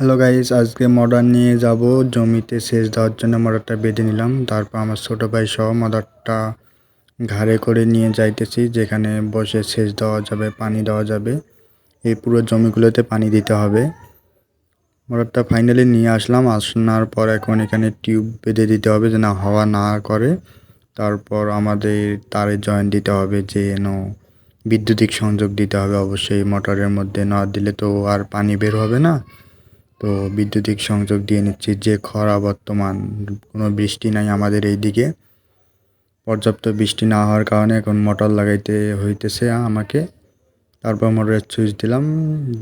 Hello guys, আজকে মডার নিয়ে যাব জমিতে সেচ দেওয়ার জন্য। মডারটা বেঁধে নিলাম, তারপর আমার ছোটো ভাই সহ মডারটা ঘাড়ে করে নিয়ে যাইতেছি, যেখানে বসে সেচ দেওয়া যাবে, পানি দেওয়া যাবে। এই পুরো জমিগুলোতে পানি দিতে হবে। মডারটা ফাইনালি নিয়ে আসলাম, আসার পর এখন এখানে টিউব বেঁধে দিতে হবে যেন হাওয়া না করে। তারপর আমাদের তারে জয়েন্ট দিতে হবে, যেন বিদ্যুতিক সংযোগ দিতে হবে অবশ্যই। মোটরের মধ্যে না দিলে তো আর পানি বের হবে না। তো বিদ্যুতিক সংযোগ দিয়ে নিচ্ছি। যে খরা বর্তমান, কোনো বৃষ্টি নাই আমাদের এই দিকে। পর্যাপ্ত বৃষ্টি না হওয়ার কারণে এখন মোটর লাগাইতে হইতেছে আমাকে। তারপর মোটরের সুইচ দিলাম,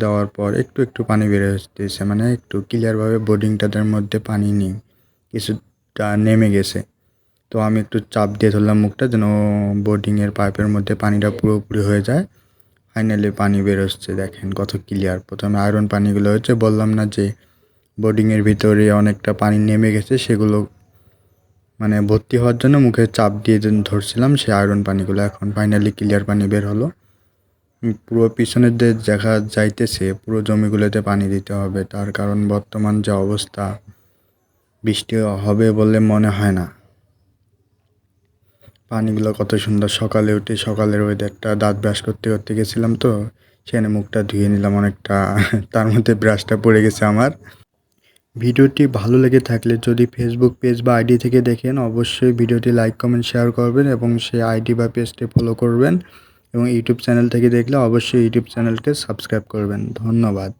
দেওয়ার পর একটু একটু পানি বের হতেছে, মানে একটু ক্লিয়ারভাবে বোর্ডিংটাদের মধ্যে পানি নেই, কিছুটা নেমে গেছে। তো আমি একটু চাপ দিয়ে ধরলাম মুখটা, যেন বোর্ডিংয়ের পাইপের মধ্যে পানিটা পুরোপুরি হয়ে যায়। ফাইনালি পানি বের হচ্ছে, দেখেন কত ক্লিয়ার। প্রথমে আয়রন পানিগুলো হচ্ছে, বললাম না যে বোর্ডিংয়ের ভিতরে অনেকটা পানি নেমে গেছে, সেগুলো মানে ভর্তি হওয়ার জন্য মুখে চাপ দিয়ে ধরছিলাম, সে আয়রন পানিগুলো এখন ফাইনালি ক্লিয়ার পানি বের হলো। পুরো পিছনের যে দেখা যাইতেছে পুরো জমিগুলোতে পানি দিতে হবে, তার কারণ বর্তমান যে অবস্থা, বৃষ্টি হবে বলে মনে হয় না। পানিগুলো কত সুন্দর। সকালে উঠে সকালের ওয়েদারটা, দাঁত ব্রাশ করতে করতে গেছিলাম, তো সেখানে মুখটা ধুয়ে নিলাম অনেকটা তার মধ্যে ব্রাশটা পড়ে গেছে আমার। ভিডিওটি ভালো লেগে থাকলে যদি ফেসবুক পেজ বা আইডি থেকে দেখেন, অবশ্যই ভিডিওটি লাইক কমেন্ট শেয়ার করবেন এবং সেই আইডি বা পেজটি ফলো করবেন। এবং ইউটিউব চ্যানেল থেকে দেখলে অবশ্যই ইউটিউব চ্যানেলকে সাবস্ক্রাইব করবেন। ধন্যবাদ।